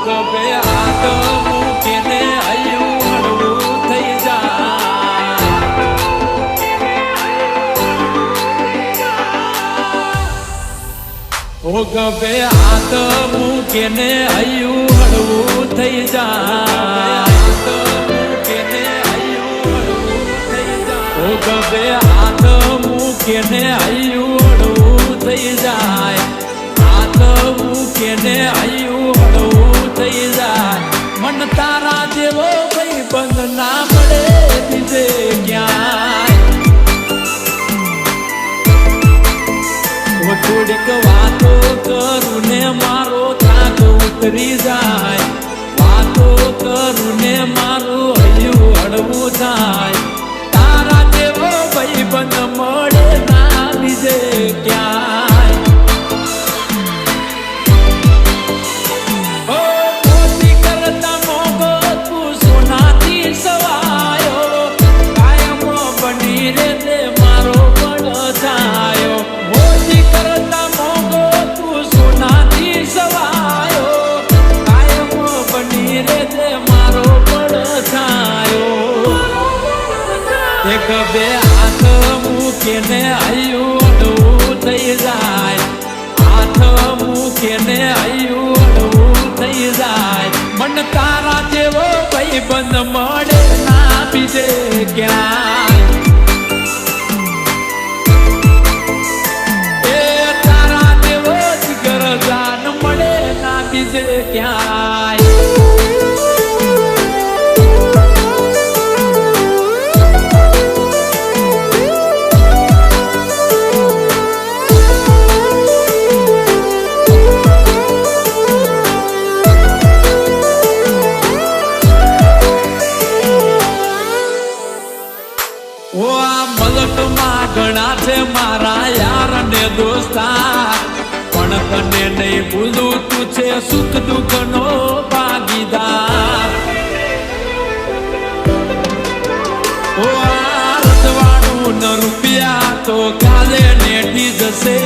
ગભે હાથ મૂકીને હૈયું હળવું થઈ જાય. ઓ ગભે હાથ મૂકીને હૈયું હળવું થઈ જાય. ઓ ગભે હાથ મૂકીને હૈયું હળવું થઈ જાય. હાથ મૂકીને હૈયું હળવું થઈ જાય. મન તારા જેવો ભાઈ બંધ ના મળે બીજે ક્યાંય. થોડીક વાતો કરું ને મારો થાક ઉતરી જાય. વાતો કરું ને મારું હૈયું હળવું થાય. તારા જેવો ભાઈ બંધ મળે ના બીજે ક્યાંય. ઓ મોતી કરતા મોગો તું સોનાથી સવાયો. કાયમ બની રે તે મારો પડછાયો. મોતી કરતા મોગો તું સોનાથી સવાયો. કાયમ બની રે તે મારો પડછાયો. એક બે હાથ મૂકીને હૈયું હળવું થઈ જાય. હાથ મૂકીને હૈયું હળવું થઈ જાય. મન તારા જેવો ભાઈ બંધ મળે ના બીજે ક્યાંય. એ તારા જેવો જીગર જાન મળે ના બીજે ક્યાંય. ઓ આ મલકમાં ઘણા છે મારા યાર ને દોસ્તાર. પણ તને નહીં ભૂલું તું છે સુખ દુઃખ નો ભાગીદાર. ઓ આ રજવાડું ન રૂપિયા તો કાલે નેઠી જશે.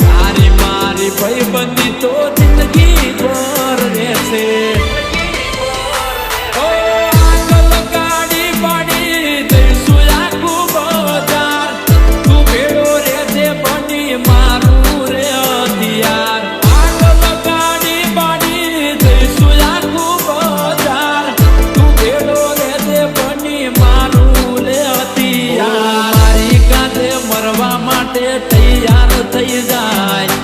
તારી મારી ભાઈબંધી તો જિંદગી ભર રહેશે. તૈયાર થઈ જાય.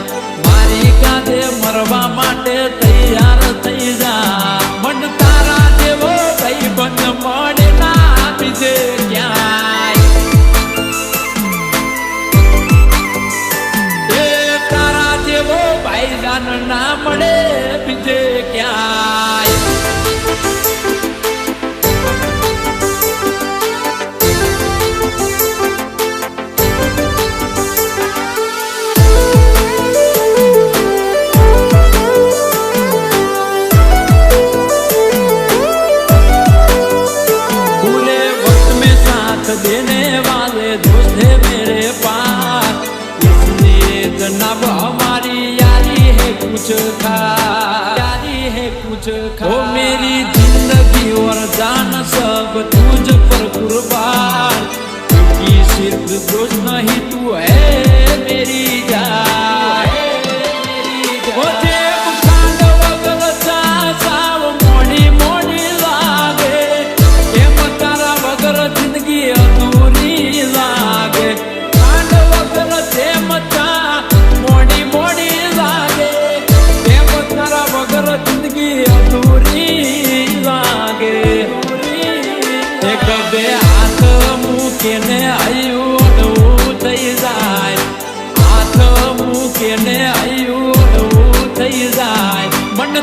મારી કાંધે મરવા માટે તૈયાર થઈ જાય. મન તારા જેવો ભાઈ બંધ મળે ના બીજે ક્યાંય. એ તારા જેવો ભાઈ જાન ના મળે બીજે ક્યાંય. देने वाले दोस्त है मेरे पास. इसलिए जनाब हमारी यारी है कुछ खास. यारी है कुछ खास. ओ मेरी जिंदगी और जान सब तुझ पर कुर्बान. क्योंकि सिर्फ दोस्त नहीं तू है मेरी जान. ગભે હાથ મૂકીને હૈયું હળવું થઈ જાય. હાથ મૂકીને હૈયું હળવું થઈ જાય. મન